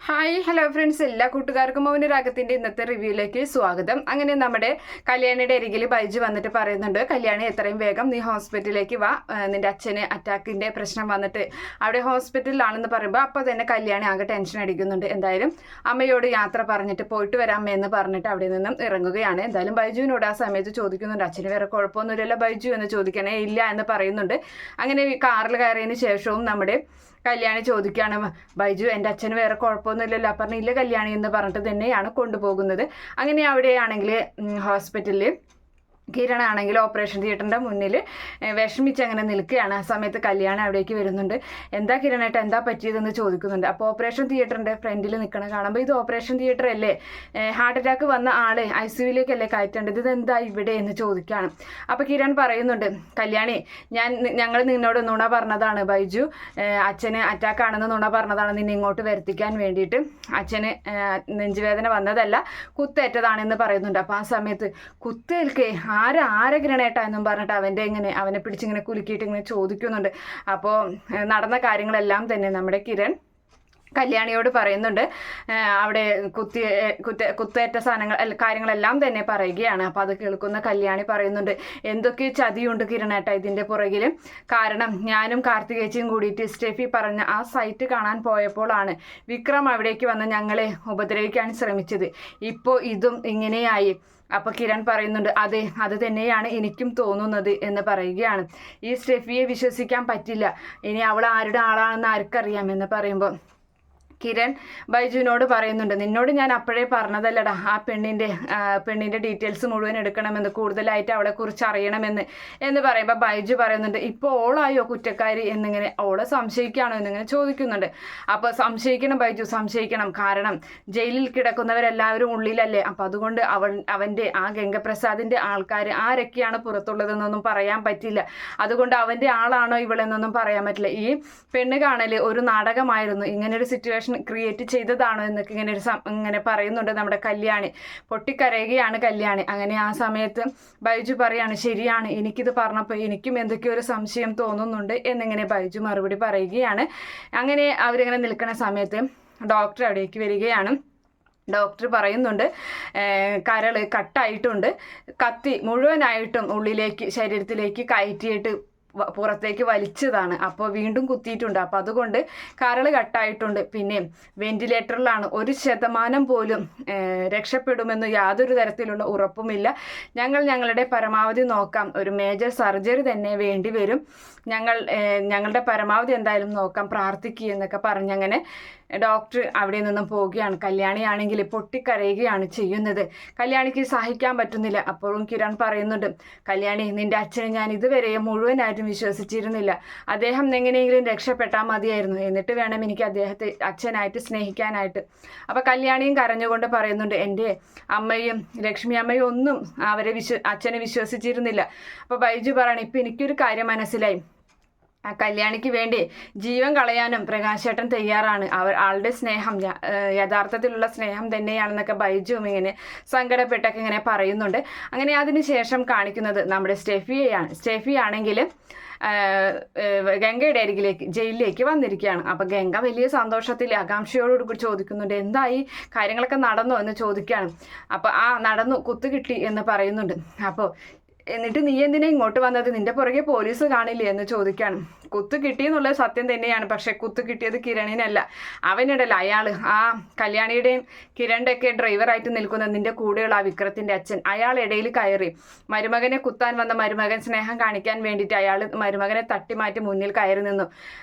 Hi hello friends, എല്ലാ കൂട്ടുകാർക്കും മൗനരാഗത്തിൻ്റെ ഇന്നത്തെ റിവ്യൂയിലേക്ക് സ്വാഗതം. അങ്ങനെ നമ്മുടെ കല്യാണിയുടെ അരികിൽ ബൈജു വന്നിട്ട് പറയുന്നുണ്ട്, കല്യാണി എത്രയും വേഗം നീ ഹോസ്പിറ്റലിലേക്ക് വാ, നിന്റെ അച്ഛന് അറ്റാക്കിൻ്റെ പ്രശ്നം വന്നിട്ട് അവിടെ ഹോസ്പിറ്റലിലാണെന്ന് പറയുമ്പോൾ അപ്പോൾ തന്നെ കല്യാണി ആകെ ടെൻഷൻ അടിക്കുന്നുണ്ട്. എന്തായാലും അമ്മയോട് യാത്ര പറഞ്ഞിട്ട് പോയിട്ട് വരാം എന്ന് പറഞ്ഞിട്ട് അവിടെ നിന്നും ഇറങ്ങുകയാണ്. എന്തായാലും ബൈജുവിനോട് ആ സമയത്ത് ചോദിക്കുന്നുണ്ട്, അച്ഛന് വേറെ കുഴപ്പമൊന്നുമില്ലല്ലോ ബൈജു എന്ന് ചോദിക്കണേ, ഇല്ല എന്ന് പറയുന്നുണ്ട്. അങ്ങനെ കാറിൽ കയറിയതിന് ശേഷവും നമ്മുടെ കല്യാണി ചോദിക്കുകയാണ്, ബൈജു എൻ്റെ അച്ഛന് വേറെ കുഴപ്പമൊന്നുമില്ലല്ലോ? പറഞ്ഞില്ല കല്യാണി എന്ന് പറഞ്ഞിട്ട് തന്നെയാണ് കൊണ്ടുപോകുന്നത്. അങ്ങനെ അവിടെയാണെങ്കിൽ ഹോസ്പിറ്റലിൽ കിരണാണെങ്കിൽ ഓപ്പറേഷൻ തിയേറ്ററിൻ്റെ മുന്നിൽ വിഷമിച്ച് അങ്ങനെ നിൽക്കുകയാണ്. ആ സമയത്ത് കല്യാണം അവിടേക്ക് വരുന്നുണ്ട്. എന്താ കിരണേട്ട, എന്താ പറ്റിയതെന്ന് ചോദിക്കുന്നുണ്ട്. അപ്പോൾ ഓപ്പറേഷൻ തിയേറ്ററിൻ്റെ ഫ്രണ്ടിൽ നിൽക്കണം കാണുമ്പോൾ ഇത് ഓപ്പറേഷൻ തിയേറ്റർ അല്ലേ, ഹാർട്ട് അറ്റാക്ക് വന്ന ആളെ ICUവിലേക്കല്ലേ കയറ്റേണ്ടത്, ഇതെന്താ ഇവിടെ എന്ന് ചോദിക്കുകയാണ്. അപ്പോൾ കിരൺ പറയുന്നുണ്ട്, കല്യാണി ഞങ്ങൾ നിന്നോട് നുണ പറഞ്ഞതാണ് ബൈജു, അച്ഛന് അറ്റാക്കാണെന്ന് നുണ പറഞ്ഞതാണ് നിന്നെ ഇങ്ങോട്ട് വരുത്തിക്കാൻ വേണ്ടിയിട്ട്. അച്ഛന് നെഞ്ചുവേദന വന്നതല്ല, കുത്തേറ്റതാണെന്ന് പറയുന്നുണ്ട്. അപ്പോൾ ആ സമയത്ത് കുത്തേൽക്കേ ആരെ കിരണേട്ടാ എന്നും പറഞ്ഞിട്ട് അവനെ പിടിച്ചിങ്ങനെ കുലുക്കിയിട്ട് ഇങ്ങനെ ചോദിക്കുന്നുണ്ട്. അപ്പോൾ നടന്ന കാര്യങ്ങളെല്ലാം തന്നെ നമ്മുടെ കിരൺ കല്യാണിയോട് പറയുന്നുണ്ട്. അവിടെ കുത്തേറ്റ കാര്യങ്ങളെല്ലാം തന്നെ പറയുകയാണ്. അപ്പോൾ അത് കേൾക്കുന്ന കല്യാണി പറയുന്നുണ്ട്, എന്തൊക്കെ ചതിയുണ്ട് കിരണേട്ട ഇതിൻ്റെ പുറകിൽ. കാരണം ഞാനും കാർത്തികേച്ചിയും കൂടിയിട്ട് സ്റ്റെഫി പറഞ്ഞ ആ സൈറ്റ് കാണാൻ പോയപ്പോഴാണ് വിക്രം അവിടേക്ക് വന്ന് ഞങ്ങളെ ഉപദ്രവിക്കാൻ ശ്രമിച്ചത്. ഇപ്പോൾ ഇതും ഇങ്ങനെയായി. അപ്പോൾ കിരൺ പറയുന്നുണ്ട്, അതെ, അത് തന്നെയാണ് എനിക്കും തോന്നുന്നത് എന്ന് പറയുകയാണ്. ഈ സ്റ്റെഫിയെ വിശ്വസിക്കാൻ പറ്റില്ല, ഇനി അവൾ ആരുടെ ആളാണെന്ന് ആർക്കറിയാമെന്ന് പറയുമ്പോൾ കിരൺ ബൈജുവിനോട് പറയുന്നുണ്ട്, നിന്നോട് ഞാൻ അപ്പോഴേ പറഞ്ഞതല്ലടാ ആ പെണ്ണിൻ്റെ ഡീറ്റെയിൽസ് മുഴുവൻ എടുക്കണമെന്ന്, കൂടുതലായിട്ട് അവളെക്കുറിച്ച് അറിയണമെന്ന് പറയുമ്പോൾ ബൈജു പറയുന്നുണ്ട്, ഇപ്പോൾ ഓളായോ കുറ്റക്കാരി എന്നിങ്ങനെ ഓളെ സംശയിക്കുകയാണോ എന്നിങ്ങനെ ചോദിക്കുന്നുണ്ട്. അപ്പോൾ സംശയിക്കണം ബൈജു, സംശയിക്കണം. കാരണം ജയിലിൽ കിടക്കുന്നവരെല്ലാവരും ഉള്ളിലല്ലേ, അപ്പോൾ അതുകൊണ്ട് അവൻ്റെ ആ ഗംഗപ്രസാദിൻ്റെ ആൾക്കാർ ആരൊക്കെയാണ് പുറത്തുള്ളതെന്നൊന്നും പറയാൻ പറ്റില്ല. അതുകൊണ്ട് അവൻ്റെ ആളാണോ ഇവളെന്നൊന്നും പറയാൻ പറ്റില്ല. ഈ പെണ്ണ് കാണൽ ഒരു നാടകമായിരുന്നു, ഇങ്ങനൊരു സിറ്റുവേഷൻ ക്രിയേറ്റ് ചെയ്തതാണോ എന്നൊക്കെ ഇങ്ങനെ പറയുന്നുണ്ട് നമ്മുടെ കല്യാണി. പൊട്ടിക്കരയുകയാണ് കല്യാണി. അങ്ങനെ ആ സമയത്ത് ബൈജു പറയാണ്, ശരിയാണ്, എനിക്കിത് പറഞ്ഞപ്പോൾ എനിക്കും എന്തൊക്കെയോ ഒരു സംശയം തോന്നുന്നുണ്ട് എന്നിങ്ങനെ ബൈജു മറുപടി പറയുകയാണ്. അങ്ങനെ അവരിങ്ങനെ നിൽക്കുന്ന സമയത്ത് ഡോക്ടർ അവിടേക്ക് വരികയാണ്. ഡോക്ടർ പറയുന്നുണ്ട്, കരള് കട്ടായിട്ടുണ്ട്, കത്തി മുഴുവനായിട്ടും ഉള്ളിലേക്ക് ശരീരത്തിലേക്ക് കയറ്റിയിട്ട് പുറത്തേക്ക് വലിച്ചതാണ്. അപ്പോൾ വീണ്ടും കുത്തിയിട്ടുണ്ട്. അപ്പോൾ അതുകൊണ്ട് കരള് കട്ടായിട്ടുണ്ട്. പിന്നെ വെന്റിലേറ്ററിലാണ്. 1% പോലും രക്ഷപ്പെടുമെന്ന് യാതൊരു തരത്തിലുള്ള ഉറപ്പുമില്ല. ഞങ്ങളുടെ പരമാവധി നോക്കാം, ഒരു മേജർ സർജറി തന്നെ വേണ്ടി വരും, ഞങ്ങളുടെ പരമാവധി എന്തായാലും നോക്കാം, പ്രാർത്ഥിക്കുക എന്നൊക്കെ പറഞ്ഞങ്ങനെ ഡോക്ടർ അവിടെ നിന്നും പോവുകയാണ്. കല്യാണിയാണെങ്കിൽ പൊട്ടിക്കരയുകയാണ് ചെയ്യുന്നത്. കല്യാണിക്ക് സഹിക്കാൻ പറ്റുന്നില്ല. അപ്പോഴും കിരൺ പറയുന്നുണ്ട്, കല്യാണി, നിന്റെ അച്ഛനെ ഞാൻ ഇതുവരെ മുഴുവനായിട്ടും വിശ്വസിച്ചിരുന്നില്ല. അദ്ദേഹം എങ്ങനെയെങ്കിലും രക്ഷപ്പെട്ടാൽ മതിയായിരുന്നു, എന്നിട്ട് വേണം എനിക്ക് അദ്ദേഹത്തെ അച്ഛനായിട്ട് സ്നേഹിക്കാനായിട്ട്. അപ്പോൾ കല്യാണിയും കരഞ്ഞുകൊണ്ട് പറയുന്നുണ്ട്, എൻ്റെ അമ്മയും ലക്ഷ്മി അമ്മയും ഒന്നും അച്ഛനെ വിശ്വസിച്ചിരുന്നില്ല. അപ്പോൾ ബൈജു പറയണം, ഇപ്പം എനിക്കൊരു കാര്യം മനസ്സിലായി, ആ കല്യാണിക്ക് വേണ്ടി ജീവൻ കളയാനും പ്രകാശേട്ടൻ തയ്യാറാണ്. ആളുടെ സ്നേഹം യഥാർത്ഥത്തിലുള്ള സ്നേഹം തന്നെയാണെന്നൊക്കെ ബൈജുവും ഇങ്ങനെ സങ്കടപ്പെട്ടൊക്കെ ഇങ്ങനെ പറയുന്നുണ്ട്. അങ്ങനെ അതിനുശേഷം കാണിക്കുന്നത് നമ്മുടെ സ്റ്റെഫിയെയാണ്. സ്റ്റെഫി ആണെങ്കിൽ ഗംഗയുടെ അരികിലേക്ക് ജയിലിലേക്ക് വന്നിരിക്കുകയാണ്. അപ്പോൾ ഗംഗ വലിയ സന്തോഷത്തിൽ ആകാംക്ഷയോടുകൂടി ചോദിക്കുന്നുണ്ട്, എന്തായി, കാര്യങ്ങളൊക്കെ നടന്നോ എന്ന് ചോദിക്കുകയാണ്. അപ്പോൾ നടന്നു, കുത്തുകിട്ടി എന്ന് പറയുന്നുണ്ട്. അപ്പോൾ എന്നിട്ട് നീ എന്തിനാ ഇങ്ങോട്ട് വന്നത്, നിന്റെ പുറകെ പോലീസ് കാണില്ലേ എന്ന് ചോദിക്കുകയാണ്. കുത്ത് കിട്ടിയെന്നുള്ളത് സത്യം തന്നെയാണ്, പക്ഷെ കുത്ത് കിട്ടിയത് കിരണിനല്ല, അവനുണ്ടല്ലോ അയാൾ, ആ കല്യാണിയുടെയും കിരണിൻ്റെ ഒക്കെ ഡ്രൈവറായിട്ട് നിൽക്കുന്ന നിന്റെ കൂടെയുള്ള ആ വിക്രത്തിൻ്റെ അച്ഛൻ, അയാൾ ഇടയിൽ കയറി മരുമകനെ കുത്താൻ വന്ന മരുമകൻ സ്നേഹം കാണിക്കാൻ വേണ്ടിയിട്ട് അയാൾ മരുമകനെ തട്ടിമാറ്റി മുന്നിൽ കയറി നിന്നു.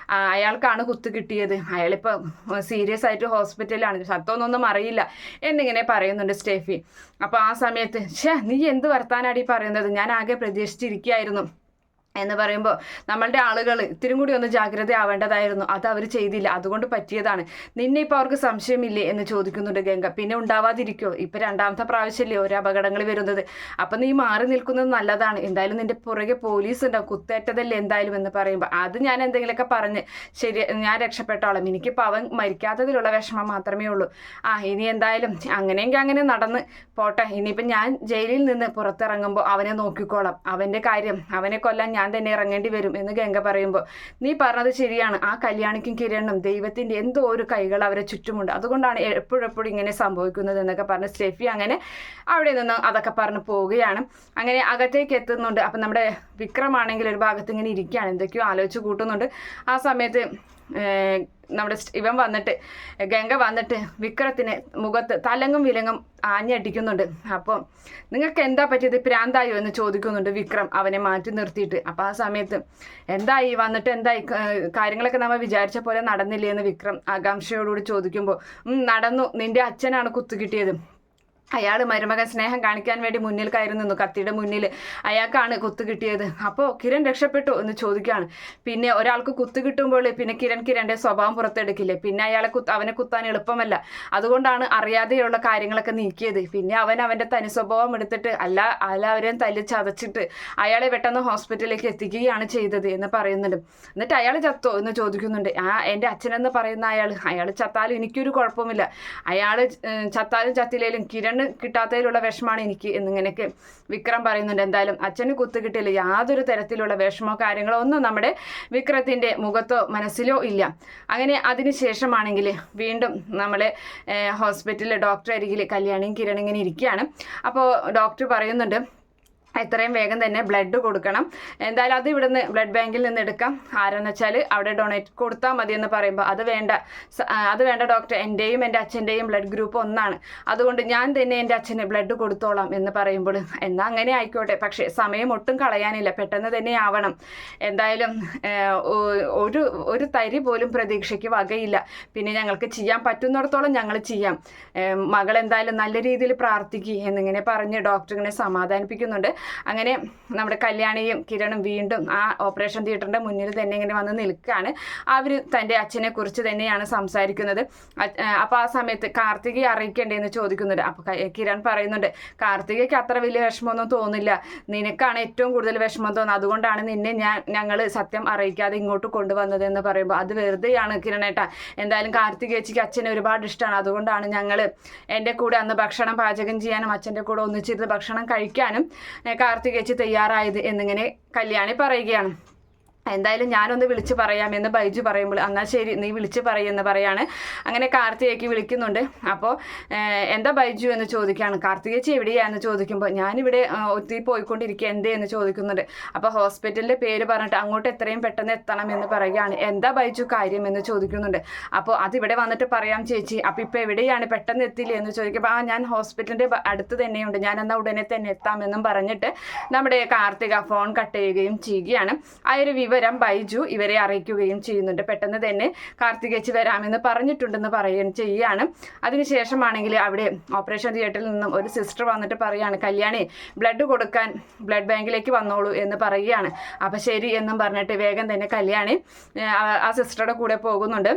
അയാൾക്കാണ് കുത്ത് കിട്ടിയത്. അയാളിപ്പോൾ സീരിയസ് ആയിട്ട് ഹോസ്പിറ്റലിലാണ്, സത്യമൊന്നും അറിയില്ല എന്നിങ്ങനെ പറയുന്നുണ്ട് സ്റ്റെഫി. അപ്പോൾ ആ സമയത്ത്, നീ എന്ത് വർത്താനാടി പറയുന്നത്, ഞാൻ ആകെ പ്രതീക്ഷിച്ചിരിക്കുകയായിരുന്നു എന്ന് പറയുമ്പോൾ നമ്മളുടെ ആളുകൾ ഇത്തിരി കൂടി ഒന്ന് ജാഗ്രത ആവേണ്ടതായിരുന്നു, അത് അവർ ചെയ്തില്ല, അതുകൊണ്ട് പറ്റിയതാണ്. നിന്നെ ഇപ്പോൾ അവർക്ക് സംശയമില്ലേ എന്ന് ചോദിക്കുന്നുണ്ട് ഗംഗ. പിന്നെ ഉണ്ടാവാതിരിക്കോ, ഇപ്പം 2ാമത്തെ പ്രാവശ്യമല്ലേ ഓരോ അപകടങ്ങൾ വരുന്നത്, അപ്പം നീ മാറി നിൽക്കുന്നത് നല്ലതാണ്, എന്തായാലും നിന്റെ പുറകെ പോലീസ് ഉണ്ടാവും, കുത്തേറ്റതല്ലേ എന്തായാലും എന്ന് പറയുമ്പോൾ അത് ഞാൻ എന്തെങ്കിലുമൊക്കെ പറഞ്ഞ് ശരി, ഞാൻ രക്ഷപ്പെട്ടോളാം, എനിക്കിപ്പോൾ അവൻ മരിക്കാത്തതിലുള്ള വിഷമം മാത്രമേ ഉള്ളൂ. ഇനി എന്തായാലും അങ്ങനെയെങ്കിൽ അങ്ങനെ നടന്ന് പോട്ടെ, ഇനിയിപ്പം ഞാൻ ജയിലിൽ നിന്ന് പുറത്തിറങ്ങുമ്പോൾ അവനെ നോക്കിക്കോളാം, അവൻ്റെ കാര്യം, അവനെ കൊല്ലാൻ ഞാൻ ഞാൻ തന്നെ ഇറങ്ങേണ്ടി വരും എന്ന് ഗംഗ പറയുമ്പോൾ, നീ പറഞ്ഞത് ശരിയാണ്, ആ കല്യാണിക്കും കിരണിനും ദൈവത്തിൻ്റെ എന്തോ ഒരു കൈകൾ അവരെ ചുറ്റുമുണ്ട്, അതുകൊണ്ടാണ് എപ്പോഴെപ്പോഴും ഇങ്ങനെ സംഭവിക്കുന്നത് എന്നൊക്കെ പറഞ്ഞ് സ്റ്റെഫി അങ്ങനെ അവിടെ നിന്ന് അതൊക്കെ പറഞ്ഞ് പോവുകയാണ്. അങ്ങനെ അകത്തേക്ക് എത്തുന്നുണ്ട്. അപ്പം നമ്മുടെ വിക്രമാണെങ്കിൽ ഒരു ഭാഗത്ത് ഇങ്ങനെ ഇരിക്കുകയാണ്, എന്തൊക്കെയോ ആലോചിച്ച് കൂട്ടുന്നുണ്ട്. ആ സമയത്ത് നമ്മുടെ ഇവൻ വന്നിട്ട് ഗംഗ വന്നിട്ട് വിക്രത്തിന് മുഖത്ത് തലങ്ങും വിലങ്ങും ആഞ്ഞടിക്കുന്നുണ്ട്. അപ്പോൾ നിങ്ങൾക്ക് എന്താ പറ്റിയത്, പ്രാന്തായോ എന്ന് ചോദിക്കുന്നുണ്ട് വിക്രം അവനെ മാറ്റി നിർത്തിയിട്ട്. അപ്പോൾ ആ സമയത്ത് എന്തായി വന്നിട്ട് എന്തായി, കാര്യങ്ങളൊക്കെ നമ്മൾ വിചാരിച്ച പോലെ നടന്നില്ലേ എന്ന് വിക്രം ആകാംക്ഷയോടുകൂടി ചോദിക്കുമ്പോൾ, നടന്നു, നിന്റെ അച്ഛനാണ് കുത്തുകിട്ടിയത്, അയാൾ മരുമകൻ സ്നേഹം കാണിക്കാൻ വേണ്ടി മുന്നിൽ കയറി നിന്നു, കത്തിയുടെ മുന്നിൽ അയാൾക്കാണ് കുത്തു കിട്ടിയത്. അപ്പോൾ കിരൺ രക്ഷപ്പെട്ടു എന്ന് ചോദിക്കുകയാണ്. പിന്നെ ഒരാൾക്ക് കുത്തു കിട്ടുമ്പോൾ പിന്നെ കിരണിൻ്റെ സ്വഭാവം പുറത്തെടുക്കില്ലേ, പിന്നെ അവനെ കുത്താൻ എളുപ്പമല്ല, അതുകൊണ്ടാണ് അറിയാതെയുള്ള കാര്യങ്ങളൊക്കെ നീക്കിയത്. പിന്നെ അവൻ്റെ തനി സ്വഭാവം എടുത്തിട്ട് എല്ലാവരെയും തല്ലി ചതച്ചിട്ട് അയാളെ പെട്ടെന്ന് ഹോസ്പിറ്റലിലേക്ക് എത്തിക്കുകയാണ് ചെയ്തത് എന്ന് പറയുന്നുണ്ട്. എന്നിട്ട് അയാൾ ചത്തോ എന്ന് ചോദിക്കുന്നുണ്ട്. എൻ്റെ അച്ഛനെന്ന് പറയുന്ന അയാൾ ചത്താലും എനിക്കൊരു കുഴപ്പമില്ല, അയാൾ ചത്താലും ചത്തില്ലേലും കിരൺ കിട്ടാത്തതിലുള്ള വിഷമാണ് എനിക്ക് എന്നിങ്ങനെയൊക്കെ വിക്രം പറയുന്നുണ്ട്. എന്തായാലും അച്ഛന് കുത്തു കിട്ടിയില്ല, യാതൊരു തരത്തിലുള്ള വിഷമോ കാര്യങ്ങളോ ഒന്നും നമ്മുടെ വിക്രത്തിൻ്റെ മുഖത്തോ മനസ്സിലോ ഇല്ല. അങ്ങനെ അതിനുശേഷമാണെങ്കിൽ വീണ്ടും നമ്മളെ ഹോസ്പിറ്റലിലെ ഡോക്ടർ അരികിൽ കല്യാണിയും കിരൺ ഇങ്ങനെ ഇരിക്കുകയാണ്. അപ്പോൾ ഡോക്ടർ പറയുന്നുണ്ട്, എത്രയും വേഗം തന്നെ ബ്ലഡ് കൊടുക്കണം, എന്തായാലും അത് ഇവിടുന്ന് ബ്ലഡ് ബാങ്കിൽ നിന്ന് എടുക്കാം, ആരെന്ന് വെച്ചാൽ അവിടെ ഡൊണേറ്റ് കൊടുത്താൽ മതി എന്ന് പറയുമ്പോൾ, അത് വേണ്ട ഡോക്ടർ, എൻ്റെയും എൻ്റെ അച്ഛൻ്റെയും ബ്ലഡ് ഗ്രൂപ്പ് ഒന്നാണ്, അതുകൊണ്ട് ഞാൻ തന്നെ എൻ്റെ അച്ഛന് ബ്ലഡ് കൊടുത്തോളാം എന്ന് പറയുമ്പോൾ, എന്നാൽ അങ്ങനെ ആയിക്കോട്ടെ, പക്ഷേ സമയം ഒട്ടും കളയാനില്ല, പെട്ടെന്ന് തന്നെ ആവണം, എന്തായാലും ഒരു തരി പോലും പ്രതീക്ഷയ്ക്ക് വകയില്ല, പിന്നെ ഞങ്ങൾക്ക് ചെയ്യാൻ പറ്റുന്നിടത്തോളം ഞങ്ങൾ ചെയ്യാം, മകൾ എന്തായാലും നല്ല രീതിയിൽ പ്രാർത്ഥിക്കുക എന്നിങ്ങനെ പറഞ്ഞ് ഡോക്ടർ ഇങ്ങനെ സമാധാനിപ്പിക്കുന്നുണ്ട്. അങ്ങനെ നമ്മുടെ കല്യാണിയും കിരണും വീണ്ടും ആ ഓപ്പറേഷൻ തിയേറ്ററിൻ്റെ മുന്നിൽ തന്നെ ഇങ്ങനെ വന്ന് നിൽക്കുകയാണ്. അവർ തൻ്റെ അച്ഛനെ കുറിച്ച് തന്നെയാണ് സംസാരിക്കുന്നത്. അപ്പോൾ ആ സമയത്ത് കാർത്തികയെ അറിയിക്കേണ്ടതെന്ന് ചോദിക്കുന്നുണ്ട്. അപ്പോൾ കിരൺ പറയുന്നുണ്ട്, കാർത്തികയ്ക്ക് അത്ര വലിയ വിഷമമൊന്നും തോന്നില്ല, നിനക്കാണ് ഏറ്റവും കൂടുതൽ വിഷമം തോന്നുന്നത്, അതുകൊണ്ടാണ് നിന്നെ ഞങ്ങൾ സത്യം അറിയിക്കാതെ ഇങ്ങോട്ട് കൊണ്ടുവന്നത് എന്ന് പറയുമ്പോൾ, അത് വെറുതെയാണ് കിരണേട്ടാ, എന്തായാലും കാർത്തികേച്ചിക്ക് അച്ഛനെ ഒരുപാട് ഇഷ്ടമാണ്, അതുകൊണ്ടാണ് ഞങ്ങൾ എൻ്റെ കൂടെ അന്ന് ഭക്ഷണം പാചകം ചെയ്യാനും അച്ഛൻ്റെ കൂടെ ഒന്നിച്ചിരുന്ന് ഭക്ഷണം കഴിക്കാനും കാർത്തികേച്ചി തയ്യാറായത് എന്നിങ്ങനെ കല്യാണി പറയുകയാണ്. എന്തായാലും ഞാനൊന്ന് വിളിച്ച് പറയാമെന്ന് ബൈജു പറയുമ്പോൾ, എന്നാൽ ശരി നീ വിളിച്ച് പറയുമെന്ന് പറയാണ്. അങ്ങനെ കാർത്തികയ്ക്ക് വിളിക്കുന്നുണ്ട്. അപ്പോൾ എന്താ ബൈജു എന്ന് ചോദിക്കുകയാണ്. കാർത്തികേച്ചി എവിടെയാണെന്ന് ചോദിക്കുമ്പോൾ, ഞാനിവിടെ ഒത്തിരി പോയിക്കൊണ്ടിരിക്കുക, എന്തേ എന്ന് ചോദിക്കുന്നുണ്ട്. അപ്പോൾ ഹോസ്പിറ്റലിൻ്റെ പേര് പറഞ്ഞിട്ട് അങ്ങോട്ട് എത്രയും പെട്ടെന്ന് എത്തണം എന്ന് പറയുകയാണ്. എന്താ ബൈജു കാര്യം എന്ന് ചോദിക്കുന്നുണ്ട്. അപ്പോൾ അതിവിടെ വന്നിട്ട് പറയാം ചേച്ചി, അപ്പോൾ ഇപ്പോൾ എവിടെയാണ്, പെട്ടെന്ന് എത്തില്ലേ എന്ന് ചോദിക്കുമ്പോൾ, ഞാൻ ഹോസ്പിറ്റലിൻ്റെ അടുത്ത് തന്നെയുണ്ട്, ഞാൻ എന്നാൽ ഉടനെ തന്നെ എത്താമെന്നും പറഞ്ഞിട്ട് നമ്മുടെ കാർത്തിക ഫോൺ കട്ട് ചെയ്യുകയും ചെയ്യുകയാണ്. ആ ഒരു ബൈജു ഇവരെ അറിയിക്കുകയും ചെയ്യുന്നുണ്ട്. പെട്ടെന്ന് തന്നെ കാർത്തികേച്ചി വരാമെന്ന് പറഞ്ഞിട്ടുണ്ടെന്ന് പറയുകയും ചെയ്യുകയാണ്. അതിനുശേഷമാണെങ്കിൽ അവിടെ ഓപ്പറേഷൻ തിയേറ്ററിൽ നിന്നും ഒരു സിസ്റ്റർ വന്നിട്ട് പറയുകയാണ്, കല്യാണി ബ്ലഡ് കൊടുക്കാൻ ബ്ലഡ് ബാങ്കിലേക്ക് വന്നോളൂ എന്ന് പറയുകയാണ്. അപ്പം ശരി എന്നും പറഞ്ഞിട്ട് വേഗം തന്നെ കല്യാണി ആ സിസ്റ്ററുടെ കൂടെ പോകുന്നുണ്ട്.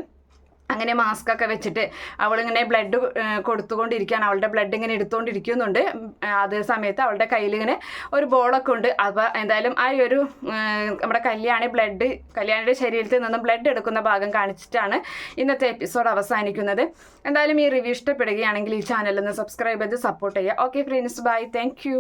അങ്ങനെ മാസ്ക് ഒക്കെ വെച്ചിട്ട് അവളിങ്ങനെ ബ്ലഡ് കൊടുത്തുകൊണ്ടിരിക്കുകയാണ്, അവളുടെ ബ്ലഡ് ഇങ്ങനെ എടുത്തുകൊണ്ടിരിക്കുന്നുണ്ട്. അതേ സമയത്ത് അവളുടെ കയ്യിൽ ഇങ്ങനെ ഒരു ബോളൊക്കെ ഉണ്ട്. അപ്പോൾ എന്തായാലും ആ ഒരു നമ്മുടെ കല്യാണിയുടെ ശരീരത്തിൽ നിന്നും ബ്ലഡ് എടുക്കുന്ന ഭാഗം കാണിച്ചിട്ടാണ് ഇന്നത്തെ എപ്പിസോഡ് അവസാനിക്കുന്നത്. എന്തായാലും ഈ റിവ്യൂ ഇഷ്ടപ്പെടുകയാണെങ്കിൽ ഈ ചാനലൊന്ന് സബ്സ്ക്രൈബ് ചെയ്ത് സപ്പോർട്ട് ചെയ്യുക. Okay friends, bye, thank U.